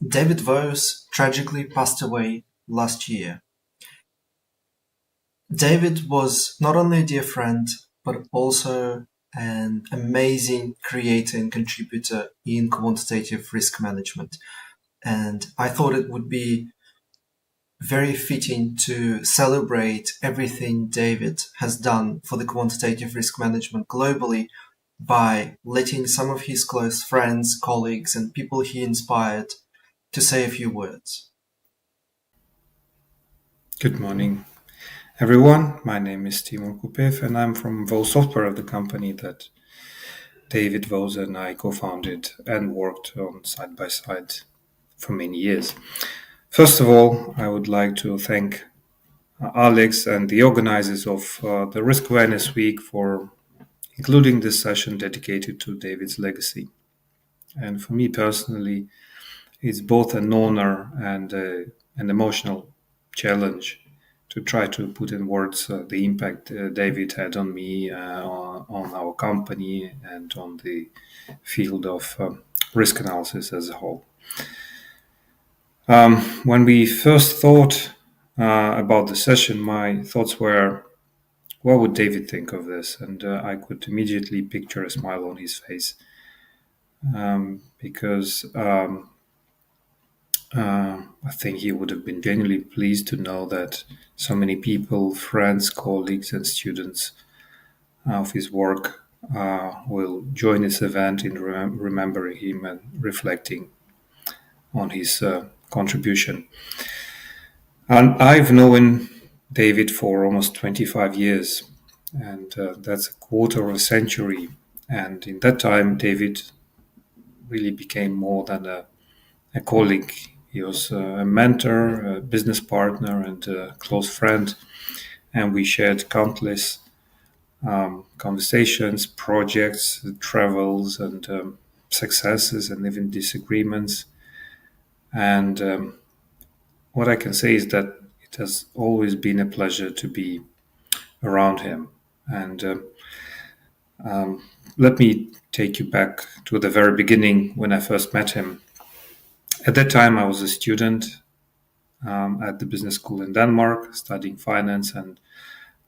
David Vose tragically passed away last year. David was not only a dear friend, but also an amazing creator and contributor in quantitative risk management. And I thought it would be very fitting to celebrate everything David has done for the quantitative risk management globally by letting some of his close friends, colleagues, and people he inspired to say a few words. Good morning, everyone. My name is Timur Kupev, and I'm from Vose Software, the company that David Vose and I co-founded and worked on side by side for many years. First of all, I would like to thank Alex and the organizers of the Risk Awareness Week for including this session dedicated to David's legacy. And for me personally, it's both an honor and an emotional challenge to try to put in words the impact David had on me, on our company, and on the field of risk analysis as a whole. When we first thought about the session, my thoughts were, what would David think of this? And I could immediately picture a smile on his face because I think he would have been genuinely pleased to know that so many people, friends, colleagues, and students of his work will join this event in remembering him and reflecting on his contribution. And I've known David for almost 25 years, and that's a quarter of a century. And in that time, David really became more than a colleague. He was a mentor, a business partner, and a close friend. And we shared countless conversations, projects, travels, and successes, and even disagreements. And what I can say is that it has always been a pleasure to be around him. And let me take you back to the very beginning when I first met him. At that time, I was a student at the business school in Denmark, studying finance, and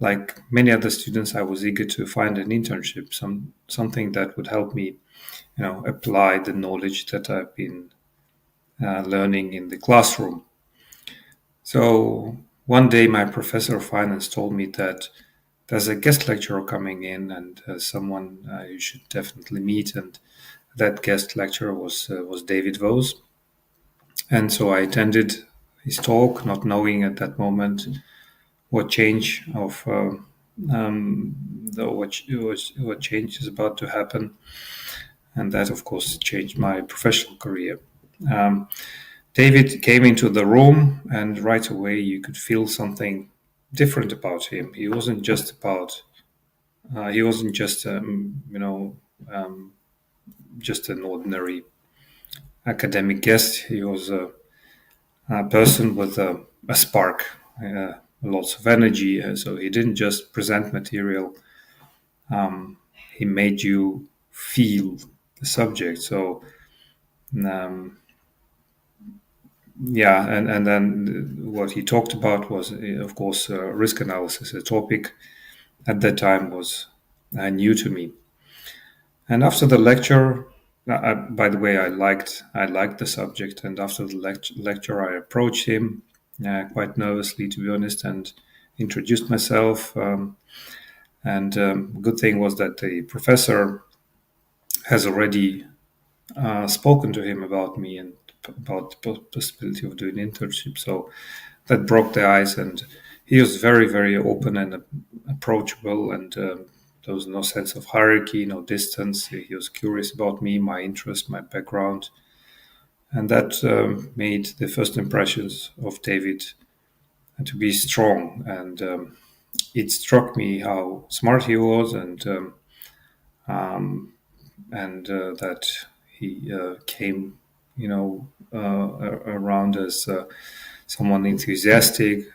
like many other students, I was eager to find an internship, something that would help me, apply the knowledge that I've been learning in the classroom. So one day, my professor of finance told me that there's a guest lecturer coming in, and someone you should definitely meet. And that guest lecturer was David Vose. And so I attended his talk, not knowing at that moment what change of what change is about to happen, and that of course changed my professional career. David came into the room, and right away you could feel something different about him. He wasn't just just an ordinary academic guest. He was a person with a spark, lots of energy. So he didn't just present material, he made you feel the subject. So, and then what he talked about was, of course, risk analysis. A topic at that time was new to me. And after the lecture, by the way, I liked the subject. And after the lecture, I approached him quite nervously, to be honest, and introduced myself. And good thing was that the professor has already spoken to him about me and about the possibility of doing internship. So that broke the ice, and he was very, very open and approachable, and there was no sense of hierarchy, no distance. He was curious about me, my interest, my background, and that made the first impressions of David to be strong. And it struck me how smart he was, and that he came, around as someone enthusiastic,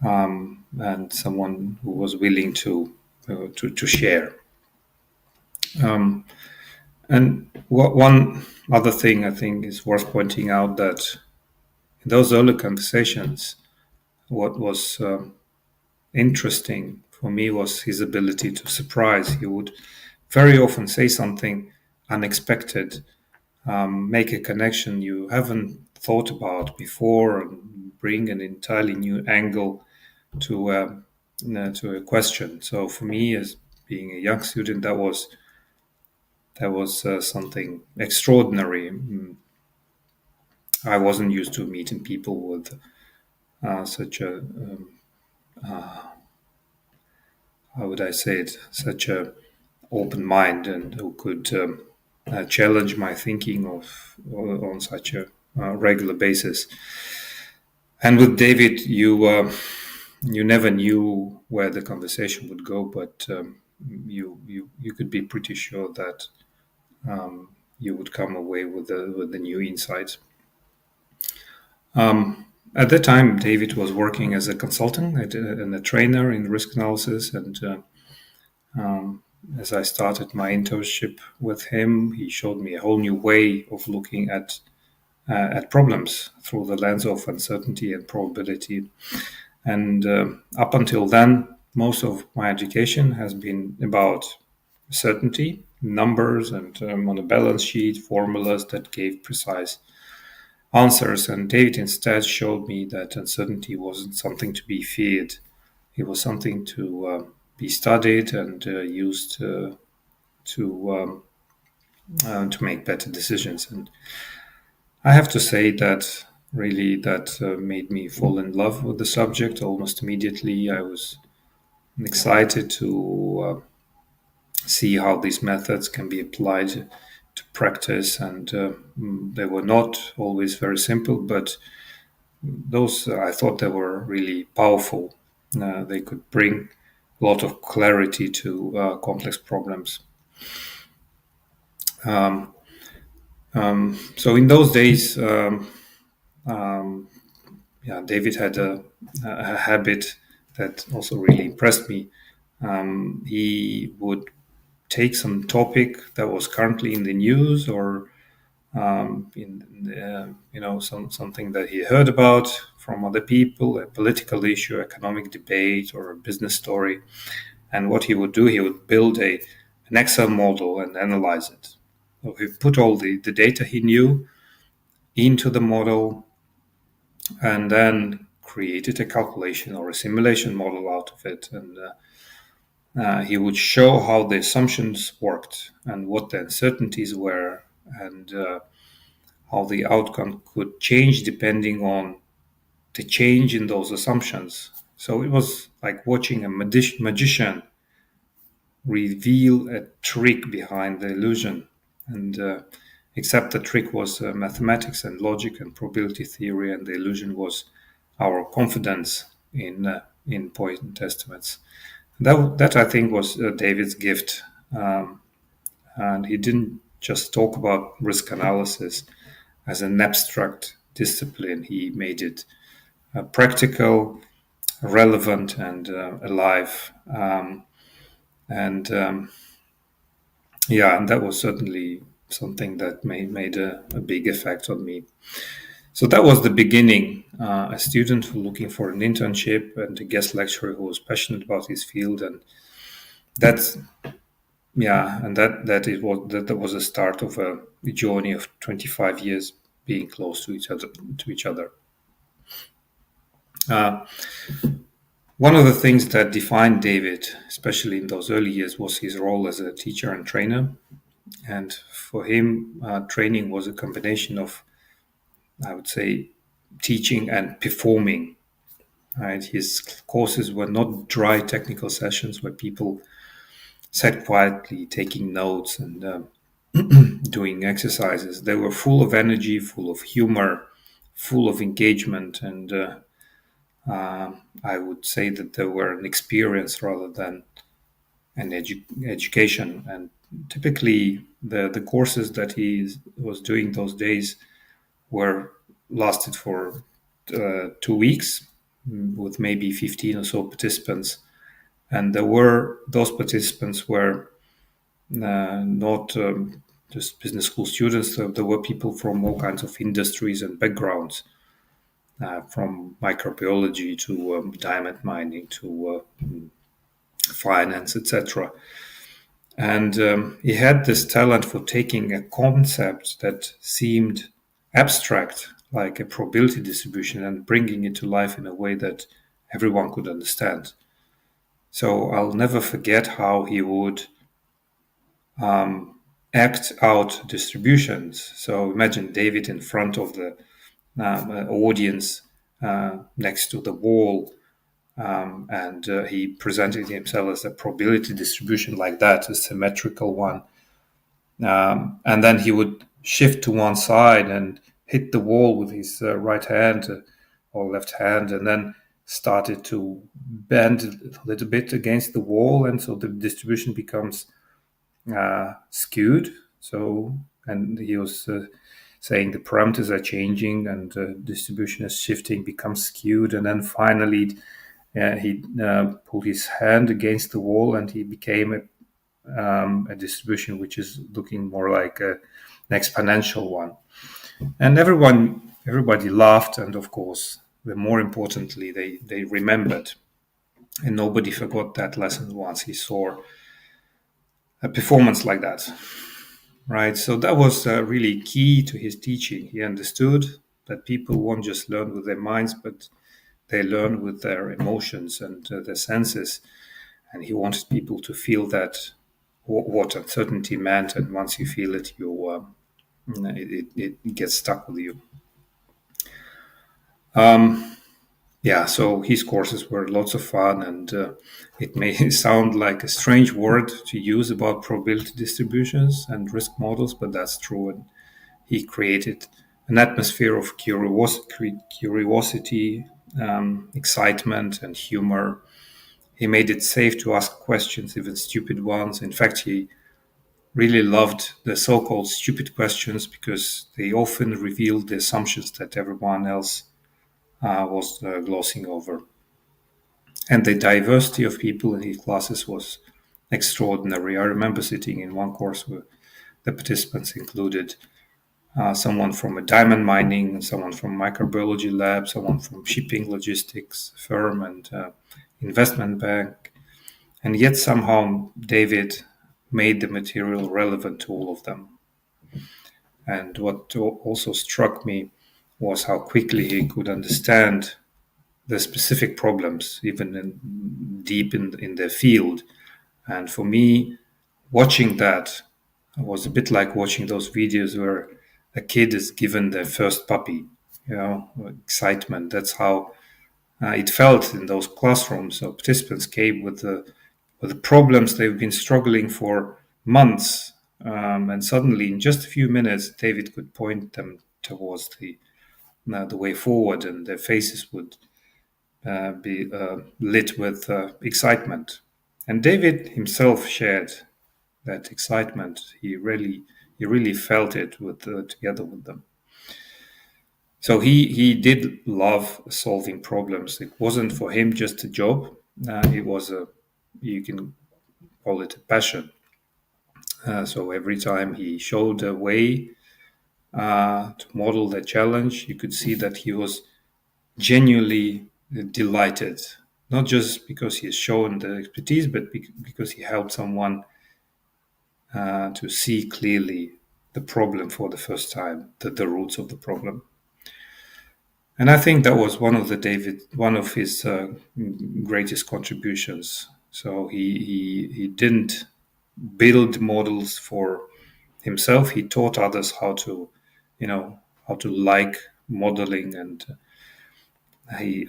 and someone who was willing to share. Um, and one other thing I think is worth pointing out, that in those early conversations, what was interesting for me was his ability to surprise. He would very often say something unexpected, make a connection you haven't thought about before, and bring an entirely new angle to to a question. So for me, as being a young student, that was something extraordinary. I wasn't used to meeting people with such a how would I say it, such a open mind, and who could challenge my thinking of on such a regular basis. And with David, you never knew where the conversation would go, but you could be pretty sure that you would come away with the new insights. At that time, David was working as a consultant and a trainer in risk analysis, and as I started my internship with him, he showed me a whole new way of looking at problems through the lens of uncertainty and probability. And up until then, most of my education has been about certainty, numbers, and on a balance sheet, formulas that gave precise answers. And David instead showed me that uncertainty wasn't something to be feared, it was something to be studied and used to make better decisions. And I have to say that really that made me fall in love with the subject almost immediately. I was excited to see how these methods can be applied to practice, and they were not always very simple, but those I thought they were really powerful. They could bring a lot of clarity to complex problems. Um, so in those days, yeah, David had a habit that also really impressed me. He would take some topic that was currently in the news, or something that he heard about from other people, a political issue, economic debate, or a business story. And what he would do, he would build an Excel model and analyze it. So he put all the data he knew into the model, and then created a calculation or a simulation model out of it. And he would show how the assumptions worked and what the uncertainties were, and how the outcome could change depending on the change in those assumptions. So it was like watching a magician reveal a trick behind the illusion. And except the trick was mathematics and logic and probability theory, and the illusion was our confidence in point estimates. That I think was David's gift, and he didn't just talk about risk analysis as an abstract discipline. He made it practical, relevant, and alive. And Yeah, and that was certainly something that made a big effect on me. So that was the beginning. A student who looking for an internship, and a guest lecturer who was passionate about his field, and that's yeah, and that was the start of a journey of 25 years being close to each other. Uh, One of the things that defined David, especially in those early years, was his role as a teacher and trainer. And for him, training was a combination of, I would say, teaching and performing. Right? His courses were not dry technical sessions where people sat quietly taking notes and doing exercises. They were full of energy, full of humor, full of engagement, and I would say that they were an experience rather than an education. And typically, the courses that he was doing those days were lasted for 2 weeks, with maybe 15 or so participants. And those participants were not just business school students. There were people from all kinds of industries and backgrounds, from microbiology to diamond mining to finance, etc. And he had this talent for taking a concept that seemed abstract, like a probability distribution, and bringing it to life in a way that everyone could understand. So I'll never forget how he would act out distributions. So imagine David in front of the audience next to the wall, and he presented himself as a probability distribution like that, a symmetrical one. And then he would shift to one side and hit the wall with his right hand or left hand, and then started to bend a little bit against the wall, and so the distribution becomes skewed. So, and he was saying the parameters are changing and distribution is shifting, becomes skewed, and then finally he pulled his hand against the wall, and he became a distribution which is looking more like an exponential one. And everybody laughed, and of course, the more importantly, they remembered, and nobody forgot that lesson once he saw a performance like that. Right, so that was really key to his teaching. He understood that people won't just learn with their minds, but they learn with their emotions and their senses. And he wanted people to feel that what uncertainty meant, and once you feel it, it gets stuck with you. Yeah, so his courses were lots of fun, and it may sound like a strange word to use about probability distributions and risk models, but that's true. And he created an atmosphere of curiosity, excitement, and humor. He made it safe to ask questions, even stupid ones. In fact, he really loved the so-called stupid questions because they often revealed the assumptions that everyone else was glossing over. And the diversity of people in his classes was extraordinary. I remember sitting in one course where the participants included someone from a diamond mining, someone from microbiology lab, someone from shipping logistics firm and investment bank. And yet somehow David made the material relevant to all of them. And what also struck me was how quickly he could understand the specific problems, even deep in the field. And for me, watching that was a bit like watching those videos where a kid is given their first puppy, excitement. That's how it felt in those classrooms. So participants came with the problems they've been struggling for months, and suddenly, in just a few minutes, David could point them towards the way forward, and their faces would be lit with excitement. And David himself shared that excitement. He really felt it together with them. So he did love solving problems. It wasn't for him just a job. It was you can call it a passion. So every time he showed a way to model the challenge, you could see that he was genuinely delighted, not just because he has shown the expertise, but because he helped someone to see clearly the problem for the first time, the roots of the problem. And I think that was one of his greatest contributions. So he didn't build models for himself. He taught others how to like modeling, and he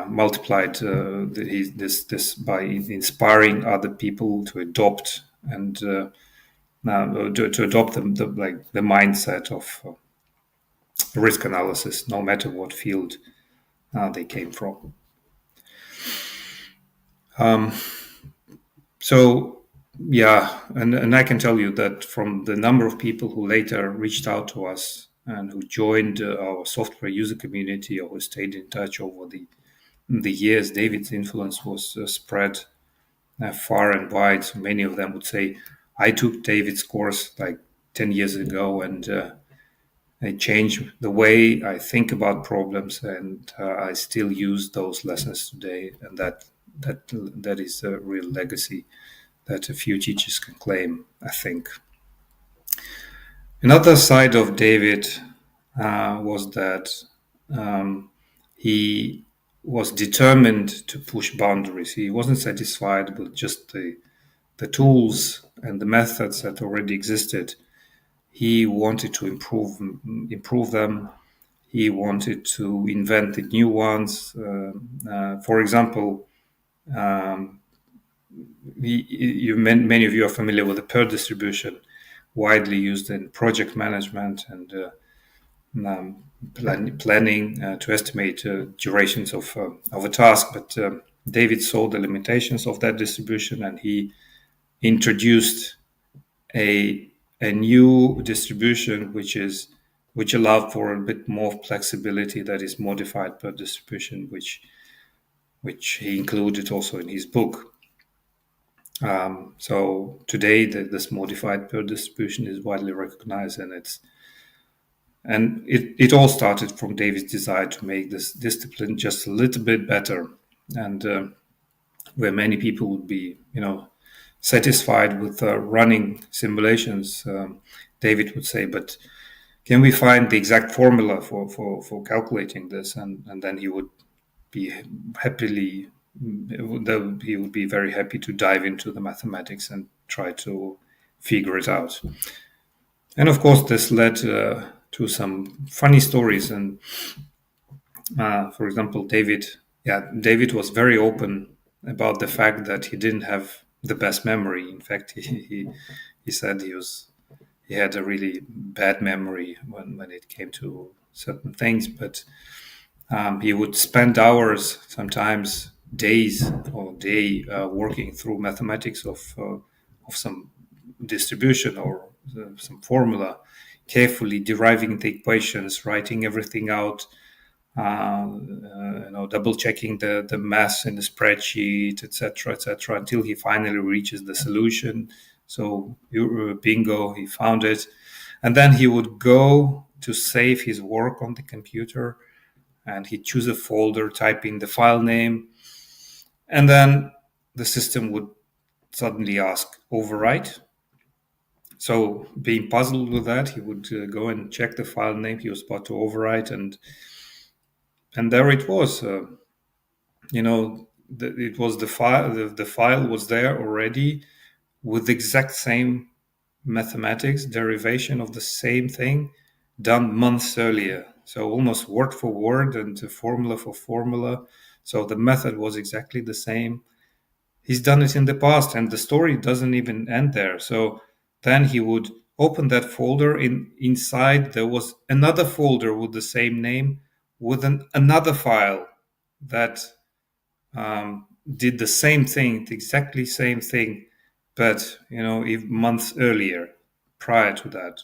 multiplied this by inspiring other people to adopt and to adopt the mindset of risk analysis, no matter what field they came from. So yeah, and I can tell you that from the number of people who later reached out to us and who joined our software user community or who stayed in touch over the years, David's influence was spread far and wide. So many of them would say, I took David's course like 10 years ago, and I changed the way I think about problems, and I still use those lessons today. And that is a real legacy that a few teachers can claim, I think. Another side of David was that he was determined to push boundaries. He wasn't satisfied with just the tools and the methods that already existed. He wanted to improve them. He wanted to invent the new ones. For example, many of you are familiar with the PER distribution, widely used in project management and planning to estimate durations of a task. But David saw the limitations of that distribution, and he introduced a new distribution which allowed for a bit more flexibility, that is modified PER distribution, which he included also in his book. So today, this modified PER distribution is widely recognized, and it all started from David's desire to make this discipline just a little bit better, and where many people would be, satisfied with running simulations. David would say, but can we find the exact formula for calculating this? And then he would be very happy to dive into the mathematics and try to figure it out. And of course, this led to some funny stories. And for example, David was very open about the fact that he didn't have the best memory. In fact, he said he had a really bad memory when it came to certain things, but he would spend hours, sometimes days or day, working through mathematics of some distribution or some formula, carefully deriving the equations, writing everything out, double checking the math in the spreadsheet, etc., until he finally reaches the solution. So bingo, he found it, and then he would go to save his work on the computer, and he'd choose a folder, type in the file name, and then the system would suddenly ask overwrite. So being puzzled with that, he would go and check the file name he was about to overwrite, and there it was. It was the file. The file was there already with the exact same mathematics derivation of the same thing done months earlier. So almost word for word and formula for formula. So the method was exactly the same. He's done it in the past, and the story doesn't even end there. So then he would open that folder. Inside there was another folder with the same name, with another file that did the same thing, the exactly same thing, but even months earlier, prior to that.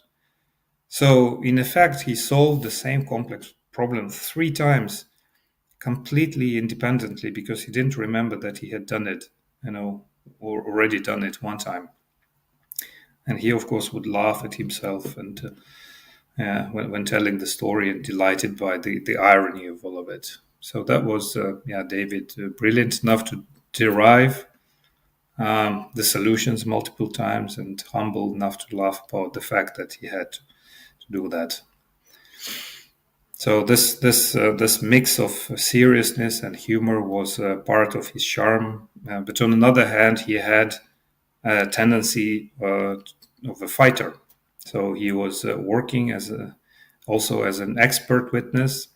So in effect, he solved the same complex problem 3 times, completely independently, because he didn't remember that he had done it, or already done it one time. And he, of course, would laugh at himself and when telling the story, and delighted by the irony of all of it. So that was, David, brilliant enough to derive the solutions multiple times, and humble enough to laugh about the fact that he had to do that. So this mix of seriousness and humor was part of his charm. But on another hand, he had a tendency of a fighter. So he was working also as an expert witness,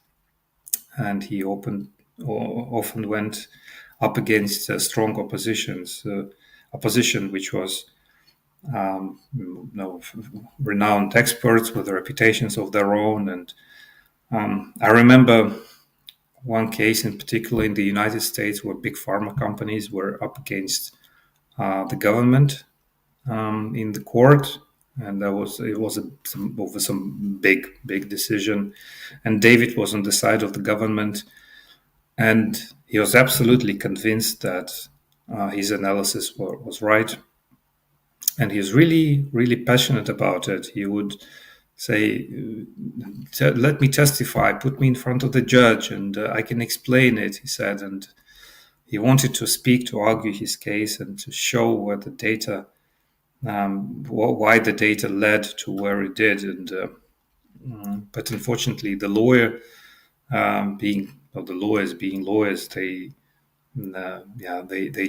and he often went up against strong opposition, which was renowned experts with reputations of their own. And I remember one case in particular in the United States where big pharma companies were up against the government in the court, and it was over some big decision, and David was on the side of the government, and he was absolutely convinced that his analysis was right, and he's really passionate about it. He would say, "Let me testify. Put me in front of the judge, and I can explain it." He said, and he wanted to speak to argue his case and to show where the data, why the data led to where it did. And but unfortunately, the lawyer, the lawyers being lawyers, they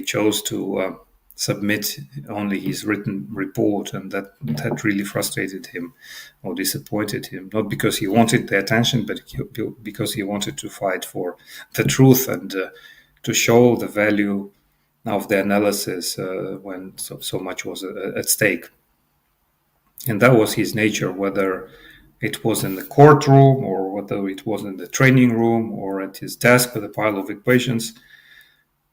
chose to submit only his written report, and that really frustrated him or disappointed him. Not because he wanted the attention, but because he wanted to fight for the truth and to show the value of the analysis when so much was at stake. And that was his nature, whether it was in the courtroom or whether it was in the training room or at his desk with a pile of equations.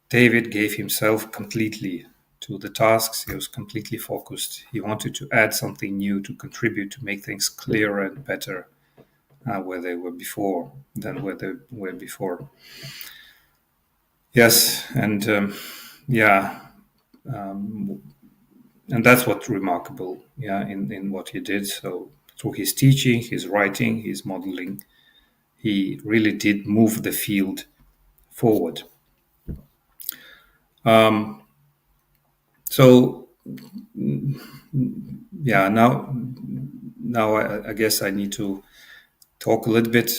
David gave himself completely to the tasks. He was completely focused. He wanted to add something new, to contribute, to make things clearer and better where they were before than where they were before. Yes, and and that's what's remarkable, in what he did. So through his teaching, his writing, his modeling, he really did move the field forward. So now I guess I need to talk a little bit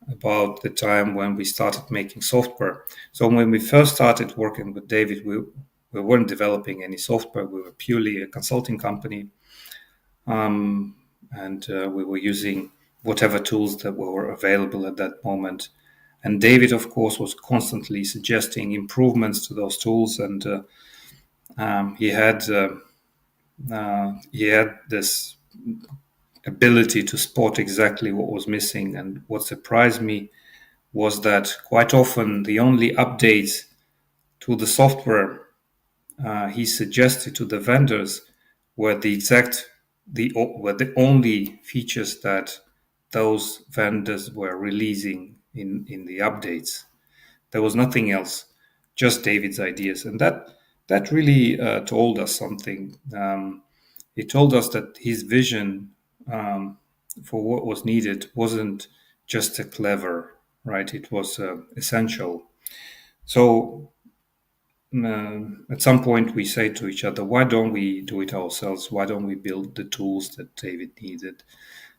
about the time when we started making software. So when we first started working with David, we weren't developing any software. We were purely a consulting company, and we were using whatever tools that were available at that moment. And David, of course, was constantly suggesting improvements to those tools, and he had this ability to spot exactly what was missing. And what surprised me was that quite often the only updates to the software he suggested to the vendors were were the only features that those vendors were releasing in the updates. There was nothing else, just David's ideas, and that really told us something. It told us that his vision for what was needed wasn't just a clever, right? It was essential. So at some point we say to each other, why don't we do it ourselves? Why don't we build the tools that David needed,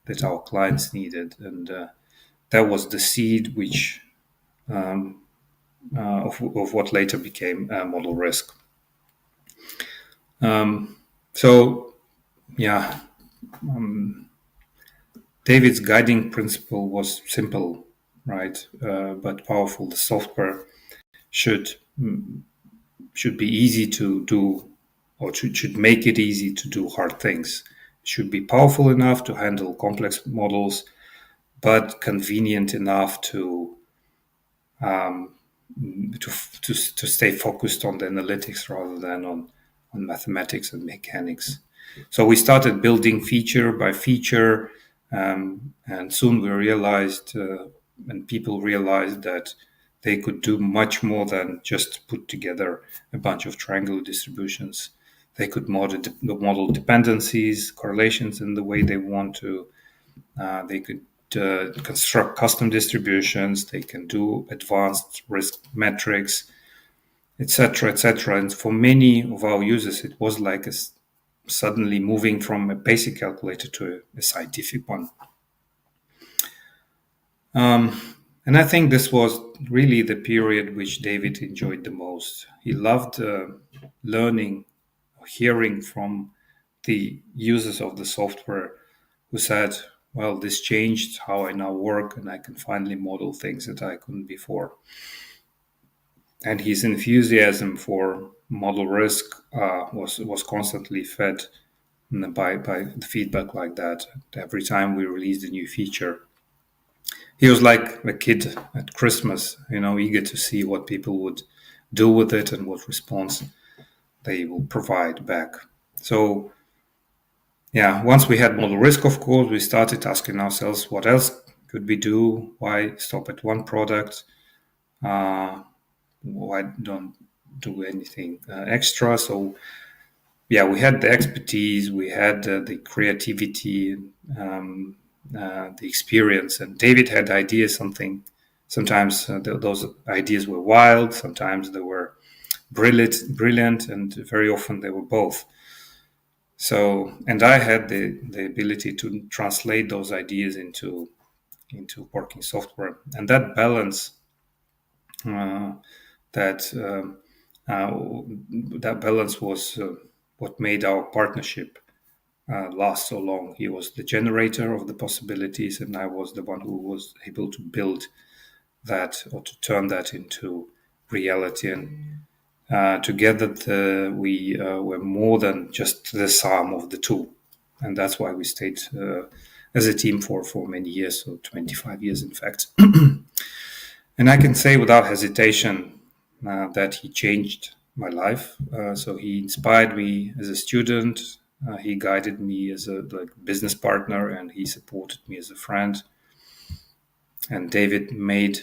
that our clients needed? And that was the seed which of what later became Model Risk. David's guiding principle was simple, right, but powerful. The software should be easy to do, or should make it easy to do hard things. It should be powerful enough to handle complex models, but convenient enough to stay focused on the analytics rather than on mathematics and mechanics. So we started building feature by feature, and soon we realized, and people realized, that they could do much more than just put together a bunch of triangular distributions. They could model dependencies, correlations in the way they want to. They could construct custom distributions. They can do advanced risk metrics, etc., etc. And for many of our users, it was like suddenly moving from a basic calculator to a scientific one. And I think this was really the period which David enjoyed the most. He loved learning, hearing from the users of the software who said, well, this changed how I now work, and I can finally model things that I couldn't before. And his enthusiasm for model risk was constantly fed by the feedback like that. Every time we released a new feature, he was like a kid at Christmas, eager to see what people would do with it and what response they will provide back. So, once we had model risk, of course, we started asking ourselves, what else could we do? Why stop at one product? Why don't do anything extra. So yeah, we had the expertise, we had the creativity, the experience, and David had ideas. Sometimes those ideas were wild, sometimes they were brilliant, and very often they were both. So, and I had the ability to translate those ideas into working software, and that balance, uh, that that balance was what made our partnership last so long. He was the generator of the possibilities, and I was the one who was able to build that or to turn that into reality. And together, we were more than just the sum of the two, and that's why we stayed as a team for many years, so 25 years, in fact. And I can say without hesitation that he changed my life. So he inspired me as a student. He guided me as a business partner, and he supported me as a friend. And David made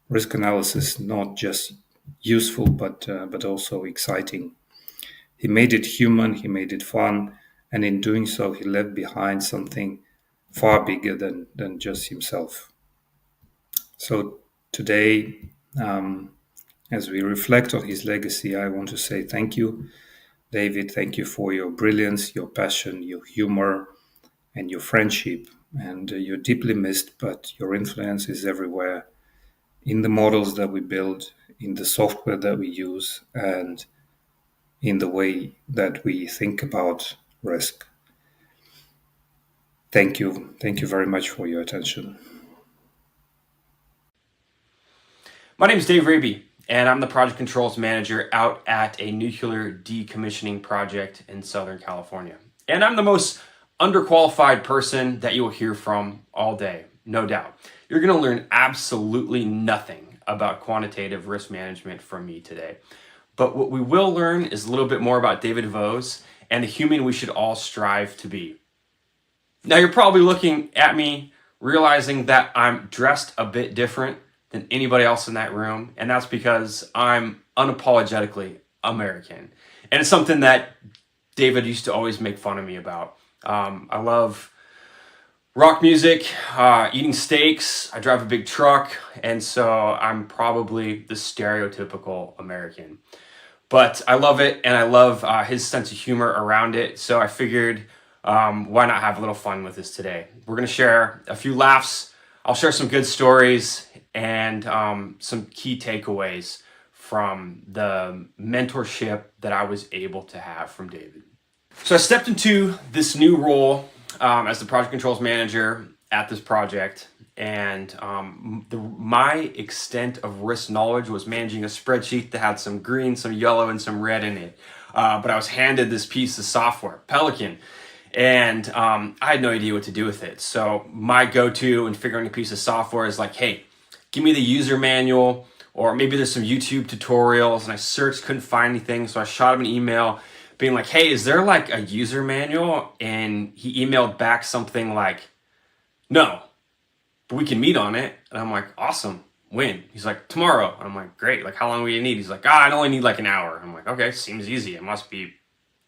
risk analysis not just useful, but also exciting. He made it human. He made it fun, and in doing so, he left behind something far bigger than just himself. So today, as we reflect on his legacy, I want to say thank you, David. Thank you for your brilliance, your passion, your humor, and your friendship. And you're deeply missed, but your influence is everywhere in the models that we build, in the software that we use, and in the way that we think about risk. Thank you. Thank you very much for your attention. My name is Dave Raby, and I'm the project controls manager out at a nuclear decommissioning project in Southern California. And I'm the most underqualified person that you will hear from all day, no doubt. You're going to learn absolutely nothing about quantitative risk management from me today. But what we will learn is a little bit more about David Vose and the human we should all strive to be. Now, you're probably looking at me realizing that I'm dressed a bit different than anybody else in that room, and that's because I'm unapologetically American. And it's something that David used to always make fun of me about. I love rock music, eating steaks, I drive a big truck, and so I'm probably the stereotypical American. But I love it, and I love his sense of humor around it, so I figured why not have a little fun with this today? We're going to share a few laughs, I'll share some good stories, and some key takeaways from the mentorship that I was able to have from David. So I stepped into this new role as the project controls manager at this project, and my extent of risk knowledge was managing a spreadsheet that had some green, some yellow, and some red in it. But I was handed this piece of software, Pelican, and I had no idea what to do with it. So my go-to in figuring a piece of software is like, hey, give me the user manual, or maybe there's some YouTube tutorials, and I searched, couldn't find anything. So I shot him an email being like, hey, is there like a user manual? And he emailed back something like, no, but we can meet on it. And I'm like, awesome. When? He's like, tomorrow. And I'm like, great. Like, how long will you need? He's like, I only need like an hour. I'm like, okay, seems easy. It must be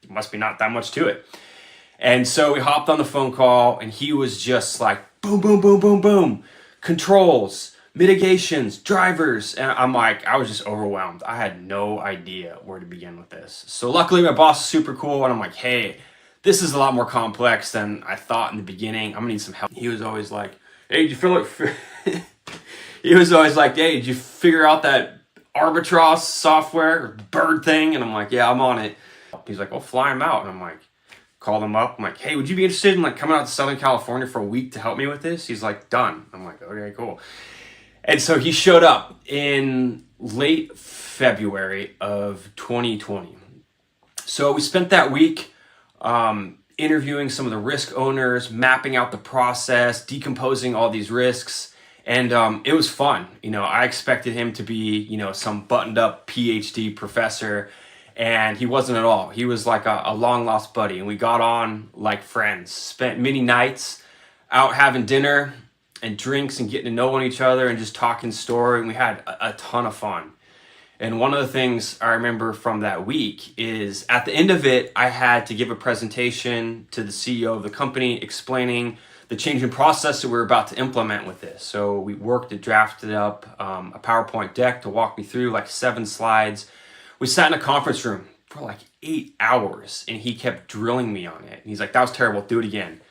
not that much to it. And so we hopped on the phone call, and he was just like, boom, boom, boom, boom, boom. Controls, mitigations, drivers. And I'm like, I was just overwhelmed. I had no idea where to begin with this. So luckily my boss is super cool, and I'm like, hey, this is a lot more complex than I thought in the beginning. I'm gonna need some help. He was always like, hey, did you feel like he was always like, hey, did you figure out that Arbitros software or bird thing? And I'm like, yeah, I'm on it. He's like, well, fly him out. And I'm like, called him up. I'm like, hey, would you be interested in like coming out to Southern California for a week to help me with this? He's like, done. I'm like, okay, cool. And so he showed up in late February of 2020. So we spent that week interviewing some of the risk owners, mapping out the process, decomposing all these risks. And it was fun. You know, I expected him to be, you know, some buttoned up PhD professor, and he wasn't at all. He was like a long lost buddy, and we got on like friends, spent many nights out having dinner and drinks and getting to know each other and just talking story. And we had a ton of fun. And one of the things I remember from that week is at the end of it, I had to give a presentation to the CEO of the company explaining the change in process that we were about to implement with this. So we worked and drafted up a PowerPoint deck to walk me through, like 7 slides. We sat in a conference room for like 8 hours and he kept drilling me on it. And he's like, that was terrible. Do it again.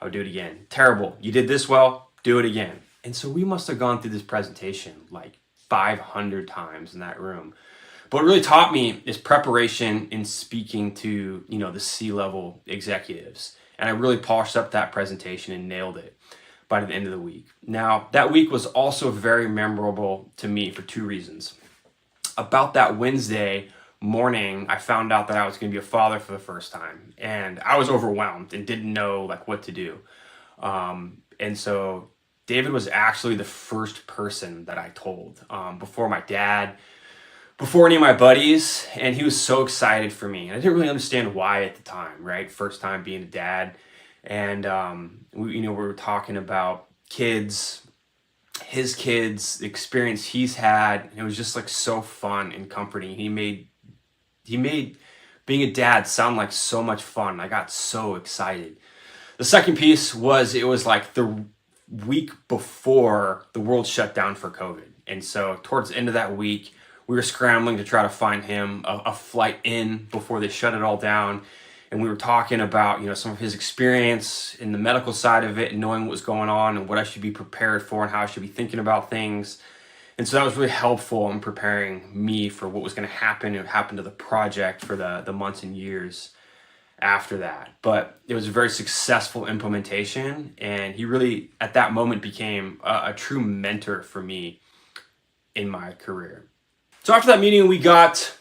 I would do it again. Terrible. You did this well. Do it again. And so we must have gone through this presentation like 500 times in that room. But what really taught me is preparation in speaking to, the C-level executives. And I really polished up that presentation and nailed it by the end of the week. Now, that week was also very memorable to me for 2 reasons. About that Wednesday morning, I found out that I was going to be a father for the first time. And I was overwhelmed and didn't know what to do. And so David was actually the first person that I told, before my dad, before any of my buddies, and he was so excited for me. And I didn't really understand why at the time, right? First time being a dad. And, we were talking about kids, his kids, the experience he's had. And it was just so fun and comforting. He made being a dad sound like so much fun. I got so excited. The second piece was, it was like the week before the world shut down for COVID. And so towards the end of that week, we were scrambling to try to find him a flight in before they shut it all down. And we were talking about, some of his experience in the medical side of it and knowing what was going on and what I should be prepared for and how I should be thinking about things. And so that was really helpful in preparing me for what was going to happen and happen to the project for the months and years after that. But it was a very successful implementation, and he really at that moment became a true mentor for me in my career. So after that meeting, we got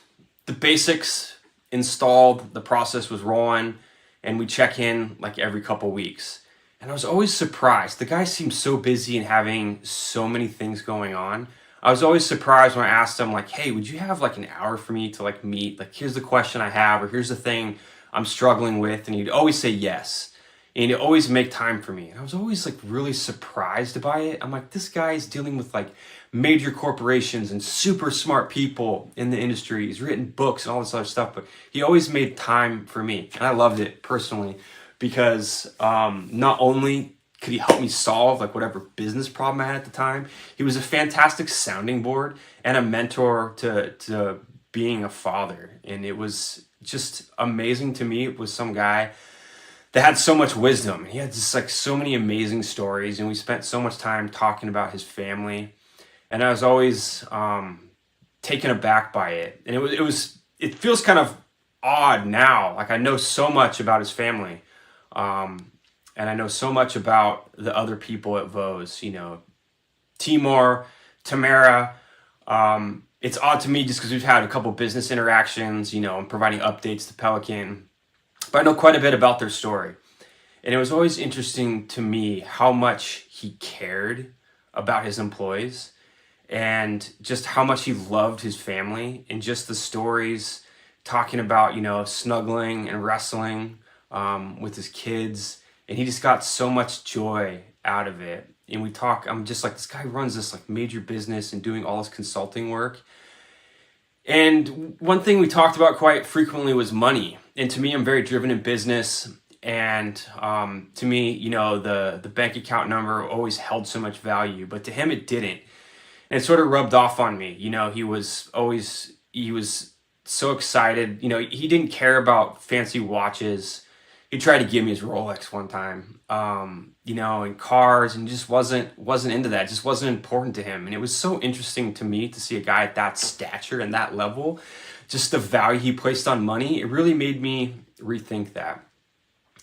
the basics installed, the process was rolling, and we check in every couple weeks. And I was always surprised. The guy seemed so busy and having so many things going on. I was always surprised when I asked him hey, would you have an hour for me to meet? Here's the question I have, or here's the thing I'm struggling with. And he'd always say yes. And he'd always make time for me. And I was always really surprised by it. I'm this guy's dealing with major corporations and super smart people in the industry. He's written books and all this other stuff, but he always made time for me. And I loved it personally because not only could he help me solve whatever business problem I had at the time, he was a fantastic sounding board and a mentor to being a father. And it was just amazing to me. It was some guy that had so much wisdom. He had just so many amazing stories, and we spent so much time talking about his family. And I was always taken aback by it. And it feels kind of odd now. I know so much about his family. And I know so much about the other people at Vose, Timur, Tamara. It's odd to me just because we've had a couple business interactions, and providing updates to Pelican. But I know quite a bit about their story. And it was always interesting to me how much he cared about his employees and just how much he loved his family, and just the stories talking about, snuggling and wrestling with his kids. And he just got so much joy out of it. And I'm just this guy runs this major business and doing all this consulting work. And one thing we talked about quite frequently was money. And to me, I'm very driven in business. And to me, the bank account number always held so much value, but to him it didn't. And it sort of rubbed off on me. He was so excited. He didn't care about fancy watches. He tried to give me his Rolex one time, and cars, and just wasn't into that. It just wasn't important to him. And it was so interesting to me to see a guy at that stature and that level, just the value he placed on money. It really made me rethink that.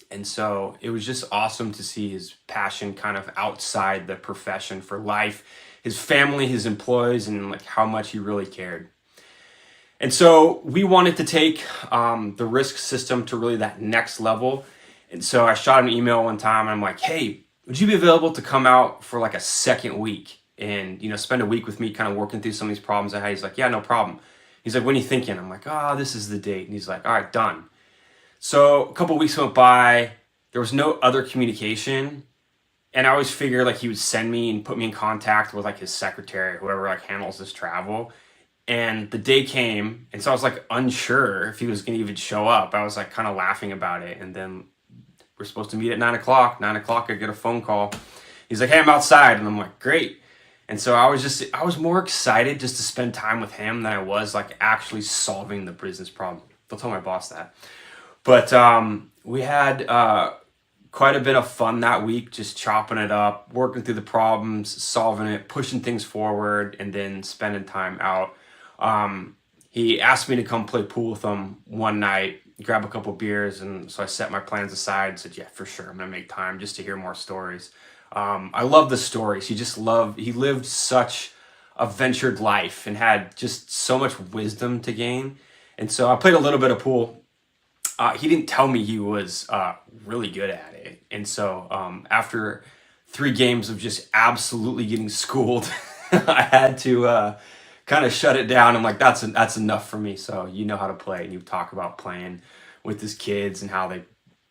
And so it was just awesome to see his passion kind of outside the profession for life, his family, his employees, and how much he really cared. And so we wanted to take the risk system to really that next level. And so I shot an email one time and I'm hey, would you be available to come out for a second week and, spend a week with me kind of working through some of these problems I had? He's yeah, no problem. He's when are you thinking? I'm this is the date. And he's all right, done. So a couple of weeks went by, there was no other communication. And I always figured he would send me and put me in contact with his secretary, whoever handles this travel. And the day came, and so I was like unsure if he was going to even show up. I was like kind of laughing about it. And then we're supposed to meet at 9 o'clock. 9 o'clock, I get a phone call. He's like, hey, I'm outside. And I'm like, great. And so I was more excited just to spend time with him than I was like actually solving the business problem. Don't tell my boss that. But we had quite a bit of fun that week, just chopping it up, working through the problems, solving it, pushing things forward, and then spending time out. He asked me to come play pool with him one night, grab a couple beers, and so I set my plans aside and said, yeah, for sure, I'm going to make time just to hear more stories. I love the stories. He lived such a ventured life and had just so much wisdom to gain. And so I played a little bit of pool. He didn't tell me he was really good at it. And so after 3 games of just absolutely getting schooled, I had to kind of shut it down. I'm like, that's enough for me. So you know how to play, and you talk about playing with his kids and how they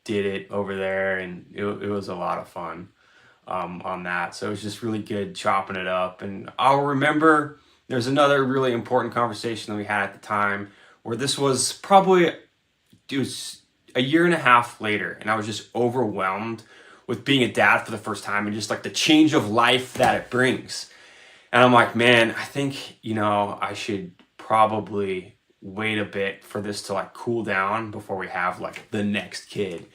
did it over there. And it was a lot of fun on that. So it was just really good chopping it up. And I'll remember there's another really important conversation that we had at the time where this was probably, it was a year and a half later, and I was just overwhelmed with being a dad for the first time and just like the change of life that it brings. And I'm like, man, I think, I should probably wait a bit for this to like cool down before we have like the next kid.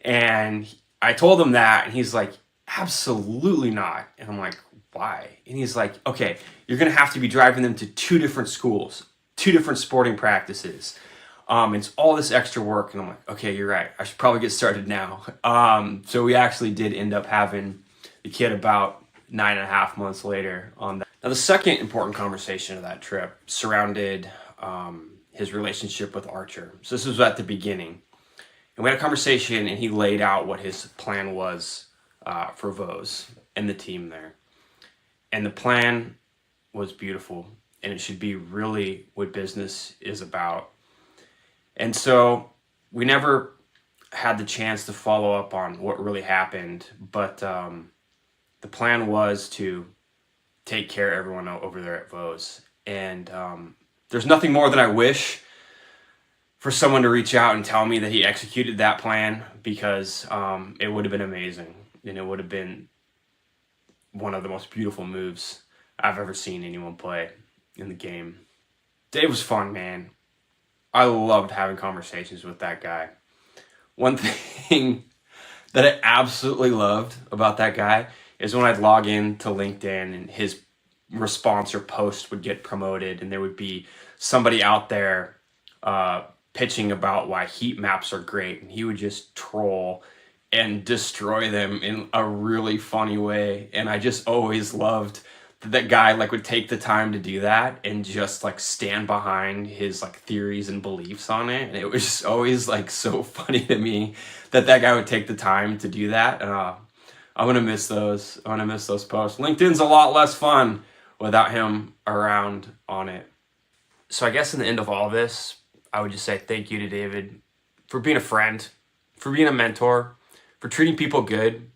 And I told him that, and he's like, absolutely not. And I'm like, why? And he's like, okay, you're going to have to be driving them to 2 different schools, 2 different sporting practices. It's all this extra work. And I'm like, okay, you're right. I should probably get started now. So we actually did end up having the kid about 9.5 months later on that. Now, the second important conversation of that trip surrounded his relationship with Archer. So this was at the beginning. And we had a conversation, and he laid out what his plan was for Vose and the team there. And the plan was beautiful, and it should be really what business is about. And so we never had the chance to follow up on what really happened, but the plan was to take care of everyone over there at Vose. And there's nothing more than I wish for someone to reach out and tell me that he executed that plan, because it would have been amazing. And it would have been one of the most beautiful moves I've ever seen anyone play in the game. Dave was fun, man. I loved having conversations with that guy. One thing that I absolutely loved about that guy is when I'd log in to LinkedIn and his response or post would get promoted, and there would be somebody out there pitching about why heat maps are great, and he would just troll and destroy them in a really funny way. And I just always loved that guy like would take the time to do that and just like stand behind his like theories and beliefs on it. And it was just always like so funny to me that guy would take the time to do that. And I'm gonna miss those. I'm gonna miss those posts. LinkedIn's a lot less fun without him around on it. So I guess in the end of all this, I would just say thank you to David for being a friend, for being a mentor, for treating people good,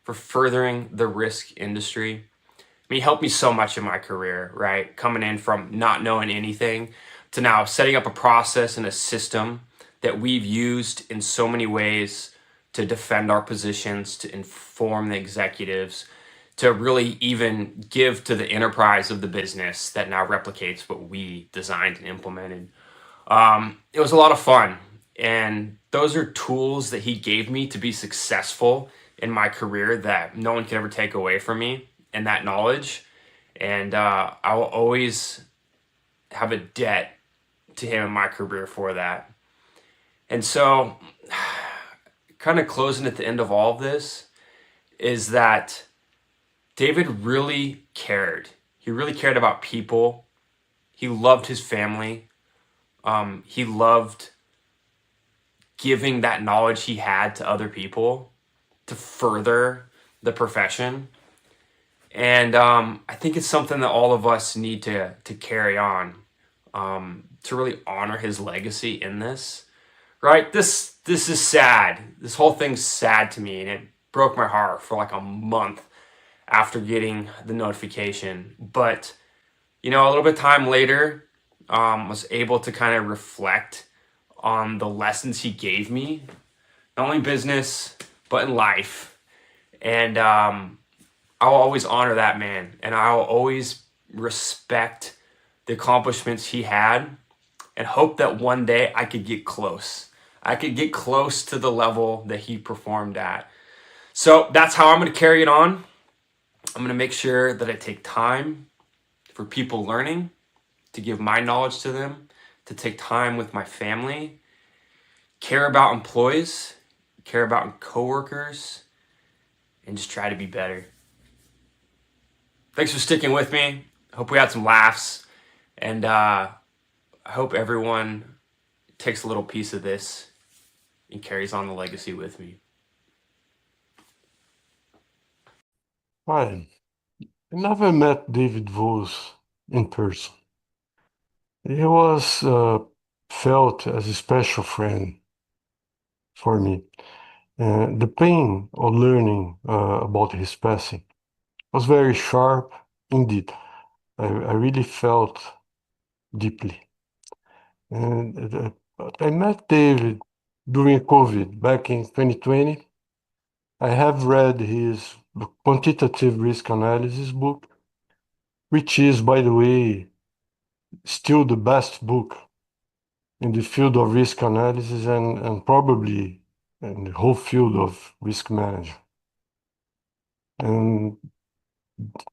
for furthering the risk industry. I mean, he helped me so much in my career, right? Coming in from not knowing anything to now setting up a process and a system that we've used in so many ways to defend our positions, to inform the executives, to really even give to the enterprise of the business that now replicates what we designed and implemented. It was a lot of fun. And those are tools that he gave me to be successful in my career that no one could ever take away from me, and that knowledge. And I will always have a debt to him in my career for that. And so kind of closing at the end of all of this is that David really cared. He really cared about people. He loved his family. He loved giving that knowledge he had to other people to further the profession. And I think it's something that all of us need to carry on, to really honor his legacy in this, right? This is sad. This whole thing's sad to me, and it broke my heart for like a month after getting the notification. But, a little bit of time later, was able to kind of reflect on the lessons he gave me, not only in business, but in life. And I'll always honor that man, and I'll always respect the accomplishments he had, and hope that one day I could get close. I could get close to the level that he performed at. So that's how I'm going to carry it on. I'm going to make sure that I take time for people learning, to give my knowledge to them, to take time with my family, care about employees, care about coworkers, and just try to be better. Thanks for sticking with me. Hope we had some laughs, and I hope everyone takes a little piece of this and carries on the legacy with me. Hi, I never met David Vose in person. He was felt as a special friend for me. The pain of learning about his passing was very sharp indeed. I really felt deeply. And I met David during COVID back in 2020. I have read his Quantitative Risk Analysis book, which is, by the way, still the best book in the field of risk analysis and probably in the whole field of risk management. And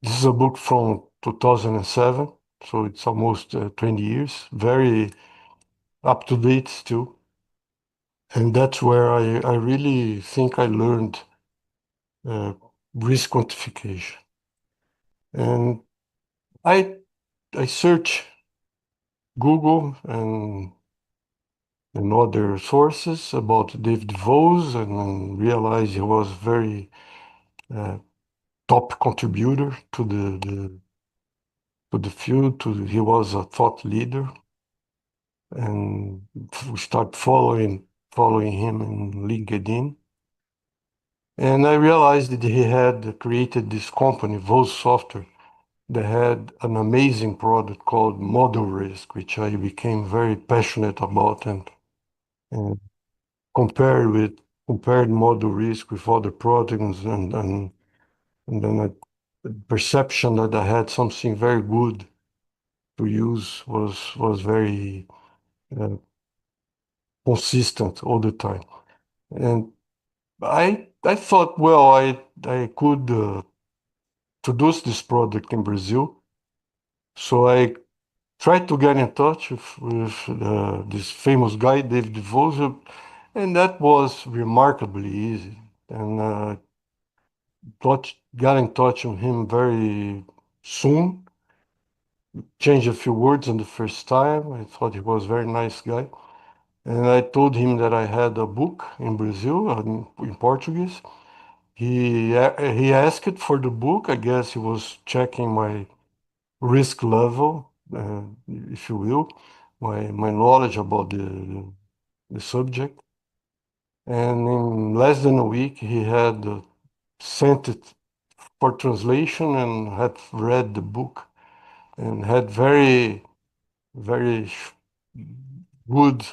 this is a book from 2007, so it's almost 20 years, very up to date still. And that's where I really think I learned uh, risk quantification. And I I search Google and other sources about David Vose and realized he was very uh, top contributor to the field. He was a thought leader, and we start following him in LinkedIn. And I realized that he had created this company, Vose Software, that had an amazing product called Model Risk, which I became very passionate about and compared model risk with other products and then the perception that I had something very good to use was very uh, consistent all the time. And I thought, well, I could produce this product in Brazil. So I tried to get in touch with this famous guy, David Vose, and that was remarkably easy. And got in touch with him very soon. Changed a few words on the first time. I thought he was a very nice guy. And I told him that I had a book in Brazil, in Portuguese. He asked for the book. I guess he was checking my risk level, if you will, my knowledge about the subject. And in less than a week, he had sent it for translation and had read the book and had very good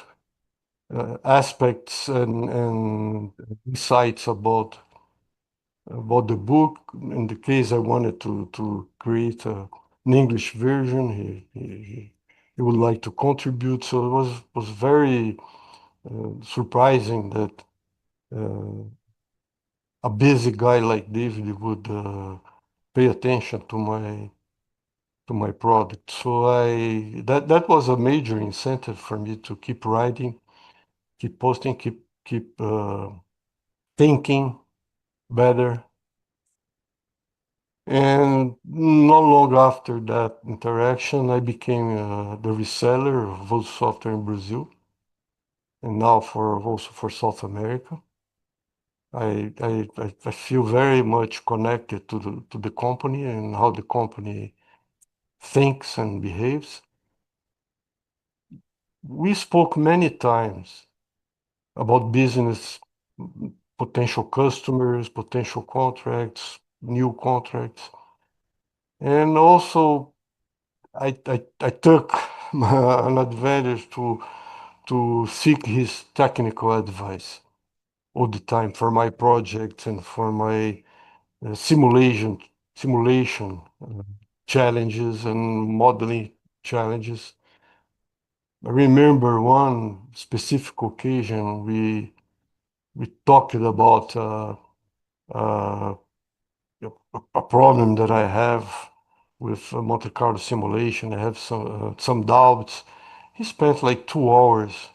aspects and insights about the book. In the case I wanted to create an English version, he would like to contribute. So it was very surprising that a busy guy like David would pay attention to my product. So that was a major incentive for me to keep writing, keep posting, keep thinking better. And not long after that interaction, I became the reseller of Vose software in Brazil, and now also for South America. I feel very much connected to the company and how the company thinks and behaves. We spoke many times about business, potential customers, potential contracts, new contracts. And also, I took an advantage to seek his technical advice all the time for my projects and for my simulation challenges and modeling challenges. I remember one specific occasion we talked about uh, a problem that I have with Monte Carlo simulation. I have some doubts. He spent like 2 hours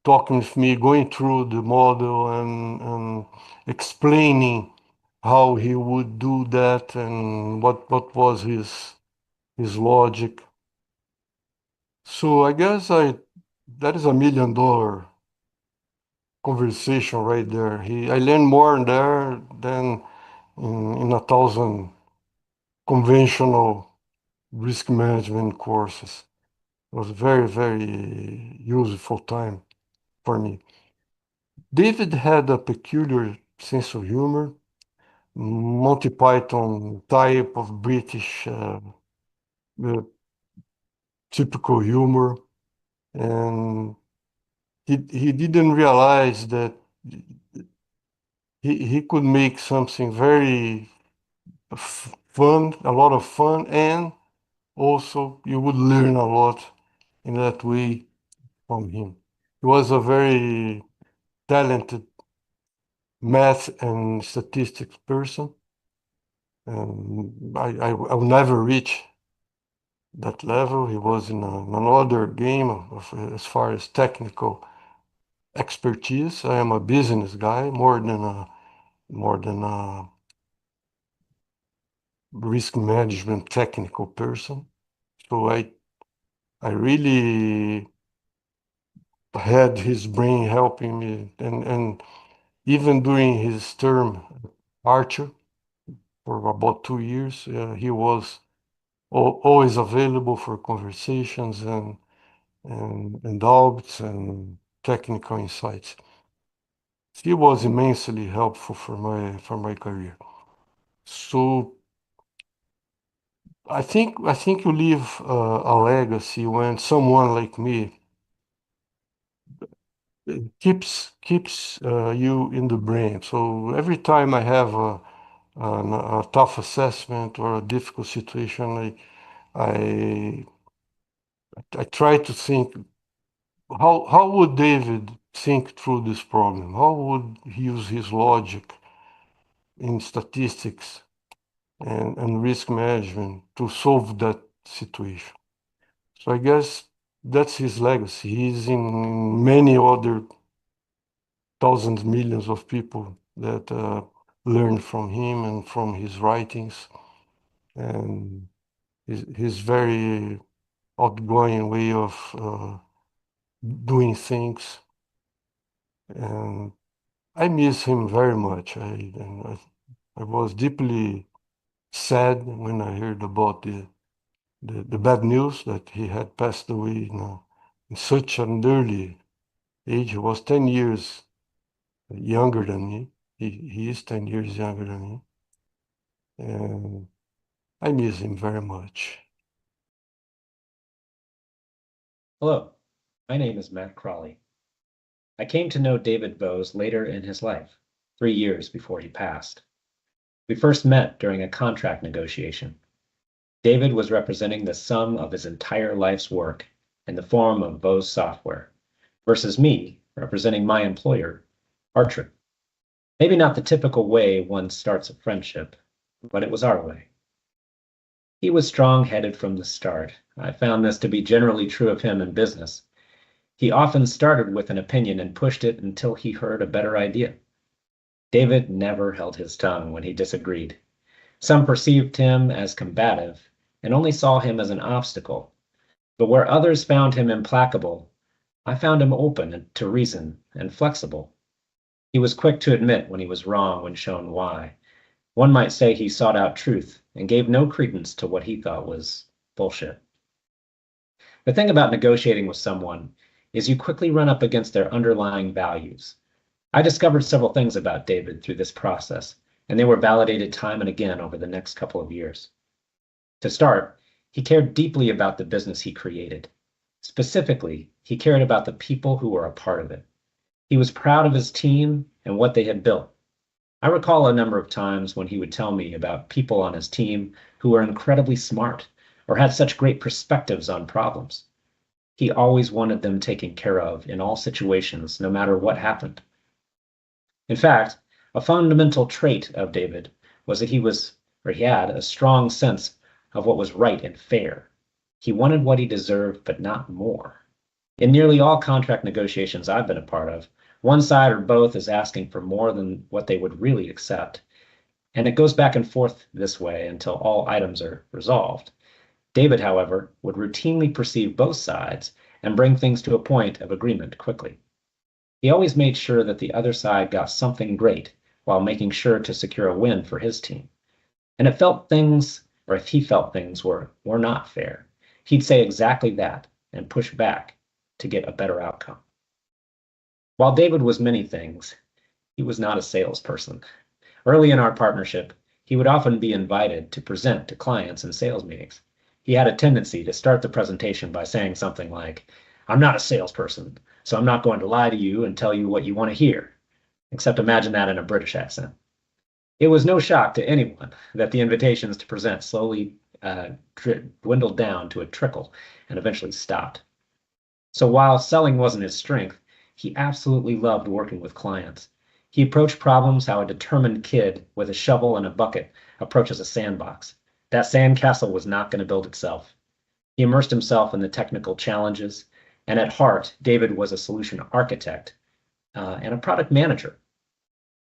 talking with me, going through the model and explaining how he would do that and what was his logic. So I guess that is $1 million conversation right there. I learned more there than in 1,000 conventional risk management courses. It was very, very useful time for me. David had a peculiar sense of humor, Monty Python type of British uh, typical humor, and he didn't realize that he could make something very fun, a lot of fun, and also you would learn a lot in that way from him. He was a very talented math and statistics person. And I will never reach that level. He was in another game as far as technical expertise. I am a business guy more than a risk management technical person. So I really had his brain helping me, and even during his term Archer for about 2 years, he was always available for conversations and doubts and technical insights. He was immensely helpful for my career. So I think you leave a legacy when someone like me keeps you in the brain. So every time I have a tough assessment or a difficult situation, I I try to think how would David think through this problem? How would he use his logic in statistics and risk management to solve that situation? So I guess that's his legacy. He's in many other thousands, millions of people that learn from him and from his writings and his very outgoing way of doing things. And I miss him very much. I was deeply sad when I heard about the bad news that he had passed away in such an early age. He was 10 years younger than me. He is 10 years younger than me. And I miss him very much. Hello, my name is Matt Crawley. I came to know David Vose later in his life, 3 years before he passed. We first met during a contract negotiation. David was representing the sum of his entire life's work in the form of Vose software, versus me representing my employer, Archer. Maybe not the typical way one starts a friendship, but it was our way. He was strong-headed from the start. I found this to be generally true of him in business. He often started with an opinion and pushed it until he heard a better idea. David never held his tongue when he disagreed. Some perceived him as combative and only saw him as an obstacle. But where others found him implacable, I found him open to reason and flexible. He was quick to admit when he was wrong when shown why. One might say he sought out truth and gave no credence to what he thought was bullshit. The thing about negotiating with someone is you quickly run up against their underlying values. I discovered several things about David through this process, and they were validated time and again over the next couple of years. To start, He cared deeply about the business he created. Specifically, he cared about the people who were a part of it. He was proud of his team and what they had built. I recall a number of times when he would tell me about people on his team who were incredibly smart or had such great perspectives on problems. He always wanted them taken care of in all situations, no matter what happened. In fact, a fundamental trait of David was that he had a strong sense of what was right and fair. He wanted what he deserved, but not more. In nearly all contract negotiations I've been a part of, one side or both is asking for more than what they would really accept. And it goes back and forth this way until all items are resolved. David, however, would routinely perceive both sides and bring things to a point of agreement quickly. He always made sure that the other side got something great while making sure to secure a win for his team. And if he felt things were not fair, he'd say exactly that and push back to get a better outcome. While David was many things, he was not a salesperson. Early in our partnership, he would often be invited to present to clients in sales meetings. He had a tendency to start the presentation by saying something like, "I'm not a salesperson, so I'm not going to lie to you and tell you what you want to hear." Except imagine that in a British accent. It was no shock to anyone that the invitations to present slowly dwindled down to a trickle and eventually stopped. So while selling wasn't his strength, he absolutely loved working with clients. He approached problems how a determined kid with a shovel and a bucket approaches a sandbox. That sandcastle was not going to build itself. He immersed himself in the technical challenges, and at heart, David was a solution architect and a product manager.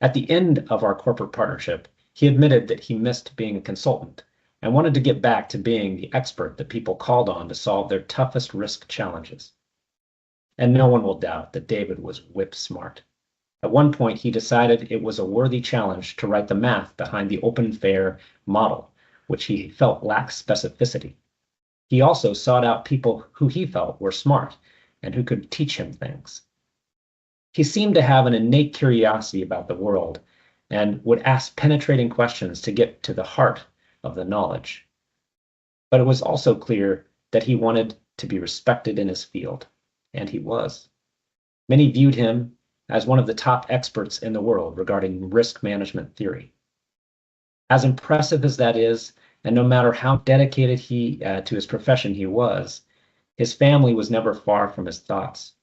At the end of our corporate partnership, he admitted that he missed being a consultant and wanted to get back to being the expert that people called on to solve their toughest risk challenges. And no one will doubt that David was whip smart. At one point, he decided it was a worthy challenge to write the math behind the open fair model, which he felt lacked specificity. He also sought out people who he felt were smart and who could teach him things. He seemed to have an innate curiosity about the world and would ask penetrating questions to get to the heart of the knowledge. But it was also clear that he wanted to be respected in his field, and he was. Many viewed him as one of the top experts in the world regarding risk management theory. As impressive as that is, and no matter how dedicated to his profession he was, his family was never far from his thoughts.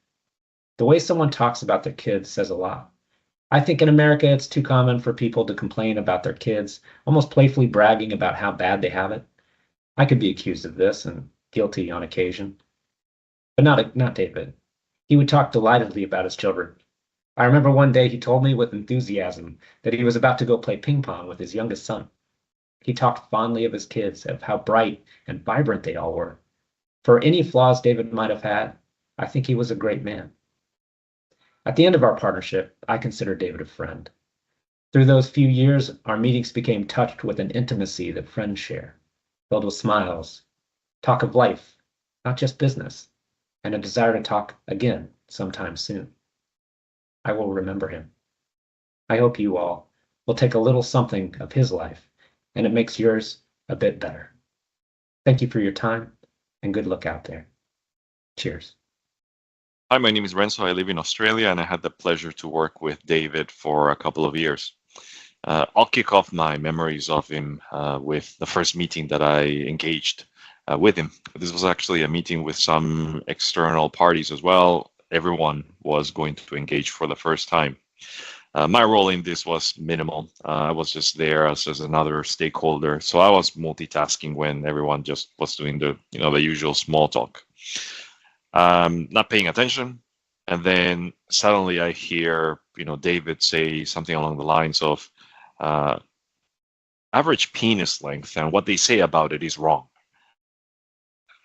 The way someone talks about their kids says a lot. I think in America it's too common for people to complain about their kids, almost playfully bragging about how bad they have it. I could be accused of this and guilty on occasion, but not David. He would talk delightedly about his children. I remember one day he told me with enthusiasm that he was about to go play ping pong with his youngest son. He talked fondly of his kids, of how bright and vibrant they all were. For any flaws David might have had, I think he was a great man. At the end of our partnership, I considered David a friend. Through those few years, our meetings became touched with an intimacy that friends share, filled with smiles, talk of life, not just business, and a desire to talk again sometime soon. I will remember him. I hope you all will take a little something of his life, and it makes yours a bit better. Thank you for your time, and good luck out there. Cheers. Hi, my name is Renzo. I live in Australia, and I had the pleasure to work with David for a couple of years. I'll kick off my memories of him with the first meeting that I engaged with him. This was actually a meeting with some external parties as well. Everyone was going to engage for the first time. My role in this was minimal. I was just there as another stakeholder. So I was multitasking when everyone just was doing the usual small talk. Not paying attention. And then suddenly I hear, David say something along the lines of average penis length, and what they say about it is wrong.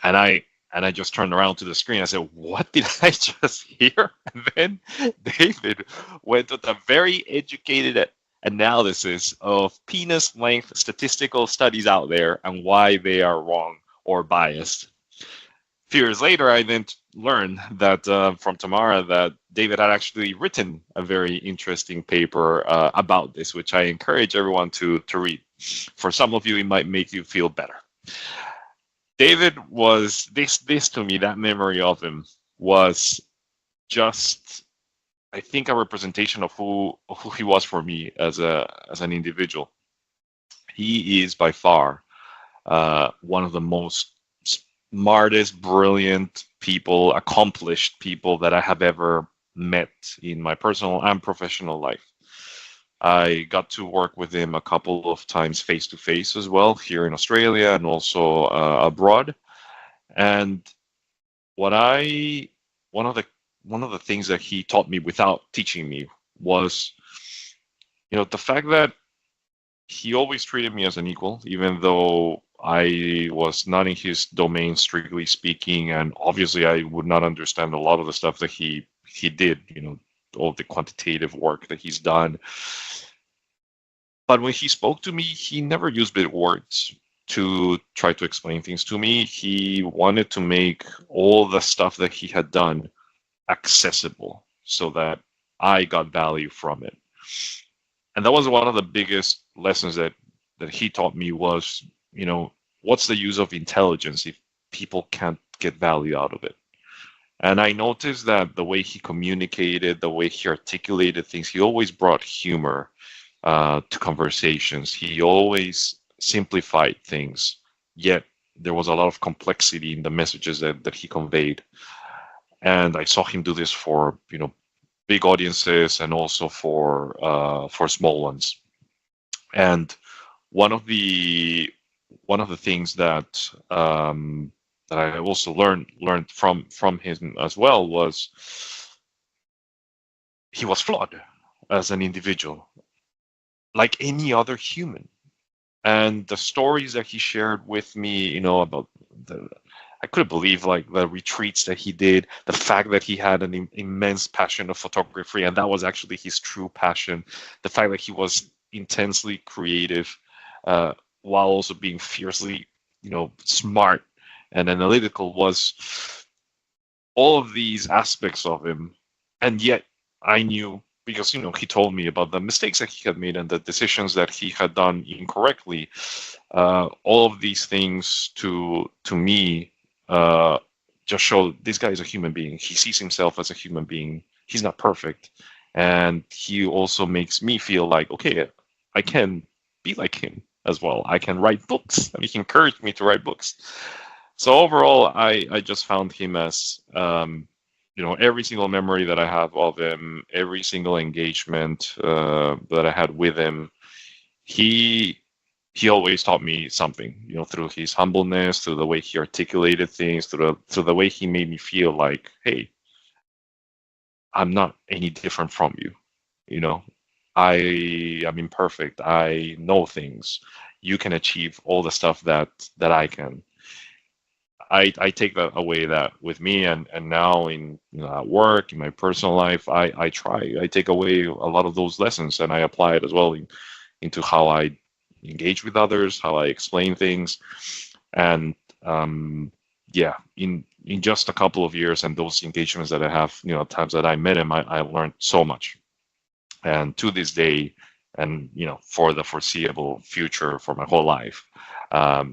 And I just turned around to the screen. I said, what did I just hear? And then David went with a very educated analysis of penis length statistical studies out there and why they are wrong or biased. A few years later, I then learned that from Tamara that David had actually written a very interesting paper about this, which I encourage everyone to read. For some of you, it might make you feel better. David was this to me, that memory of him was just, I think, a representation of who he was for me as an individual. He is by far one of the most smartest, brilliant people, accomplished people that I have ever met in my personal and professional life. I got to work with him a couple of times face to face as well, here in Australia and also abroad. And one of the things that he taught me without teaching me was, the fact that he always treated me as an equal, even though I was not in his domain, strictly speaking, and obviously I would not understand a lot of the stuff that he did, all the quantitative work that he's done. But when he spoke to me, he never used big words to try to explain things to me. He wanted to make all the stuff that he had done accessible so that I got value from it. And that was one of the biggest lessons that he taught me was, what's the use of intelligence if people can't get value out of it? And I noticed that the way he communicated, the way he articulated things, he always brought humor to conversations. He always simplified things, yet there was a lot of complexity in the messages that he conveyed. And I saw him do this for, big audiences and also for small ones. And one of the things that that I also learned from him as well was he was flawed as an individual, like any other human. And the stories that he shared with me, about I couldn't believe like the retreats that he did, the fact that he had an immense passion of photography, and that was actually his true passion. The fact that he was intensely creative, while also being fiercely, smart and analytical, was all of these aspects of him. And yet I knew, because he told me about the mistakes that he had made and the decisions that he had done incorrectly. All of these things to me just show this guy is a human being. He sees himself as a human being. He's not perfect, and he also makes me feel like, okay, I can be like him as well. I can write books, and he encouraged me to write books. So overall, I just found him as every single memory that I have of him, every single engagement that I had with him, he always taught me something, through his humbleness, through the way he articulated things, through the way he made me feel like, hey, I'm not any different from you. I am imperfect. I know things. You can achieve all the stuff that I can. I take that away with me, and now in at work, in my personal life, I take away a lot of those lessons, and I apply it as well into how I engage with others, how I explain things. And in just a couple of years and those engagements that I have, times that I met him, I learned so much. And to this day, and for the foreseeable future, for my whole life,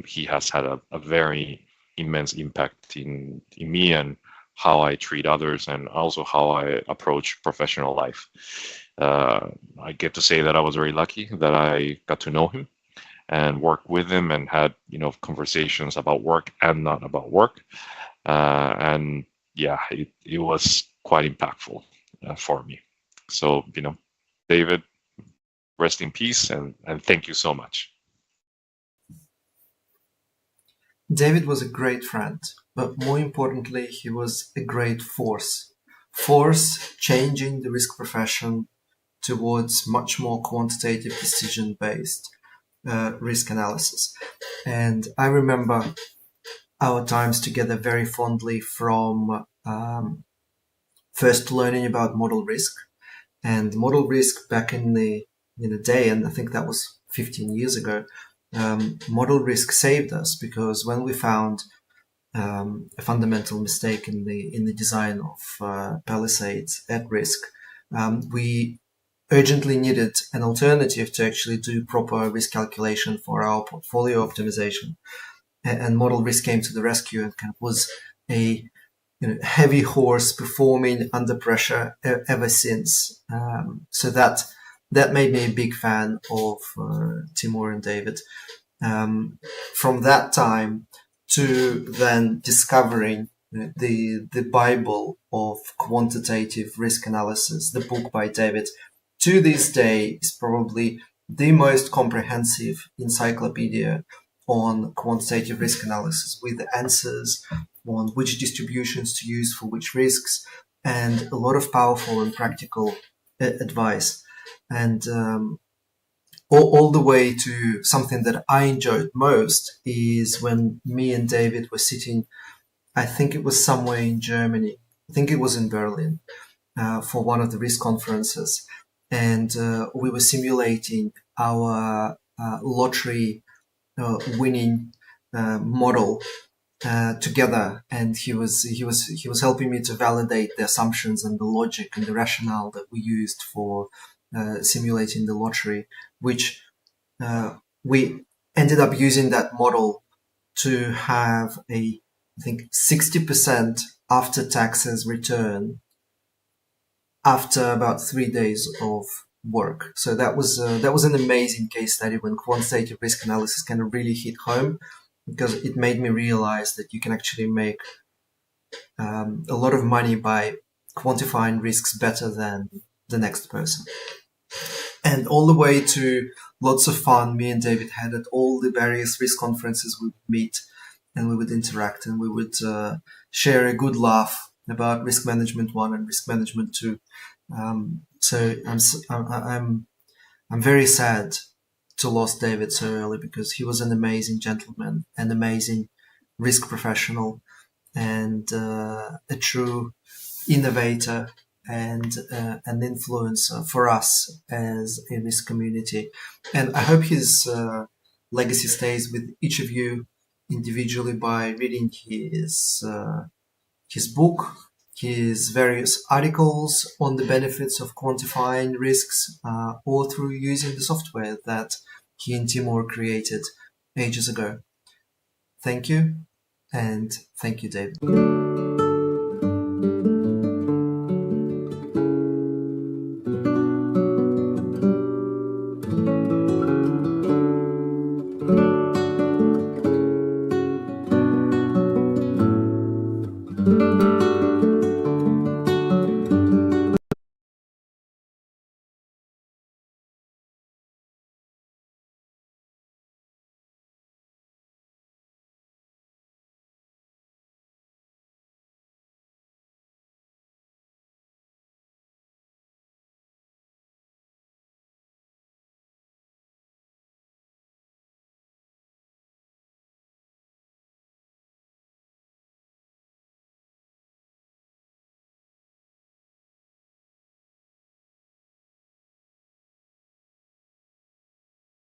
he has had a very immense impact in me and how I treat others, and also how I approach professional life. I get to say that I was very lucky that I got to know him and work with him and had conversations about work and not about work, and it was quite impactful for me. So David, rest in peace, and thank you so much. David was a great friend, but more importantly, he was a great force changing the risk profession towards much more quantitative, decision-based risk analysis. And I remember our times together very fondly from first learning about model risk. And model risk back in the day, and I think that was 15 years ago, model risk saved us, because when we found a fundamental mistake in the design of Palisades at risk, we urgently needed an alternative to actually do proper risk calculation for our portfolio optimization. and model risk came to the rescue and kind of was a heavy horse performing under pressure ever since. So that made me a big fan of Timur and David. From that time to then discovering the Bible of quantitative risk analysis, the book by David, to this day is probably the most comprehensive encyclopedia on quantitative risk analysis, with answers on which distributions to use for which risks, and a lot of powerful and practical advice. And all the way to something that I enjoyed most is when me and David were sitting, I think it was somewhere in Germany, I think it was in Berlin, for one of the risk conferences. And we were simulating our lottery winning model together, and he was helping me to validate the assumptions and the logic and the rationale that we used for simulating the lottery, which we ended up using that model to have I think 60% after taxes return after about 3 days of work. So that was an amazing case study when quantitative risk analysis kind of really hit home, because it made me realize that you can actually make a lot of money by quantifying risks better than the next person. And all the way to lots of fun me and David had at all the various risk conferences. We would meet and we would interact and we would share a good laugh about risk management 1 and risk management 2. So I'm very sad to lose David so early, because he was an amazing gentleman, an amazing risk professional, and a true innovator and an influencer for us as a risk community. And I hope his legacy stays with each of you individually by reading his book, his various articles on the benefits of quantifying risks, or through using the software that he and Timur created ages ago. Thank you, and thank you, David.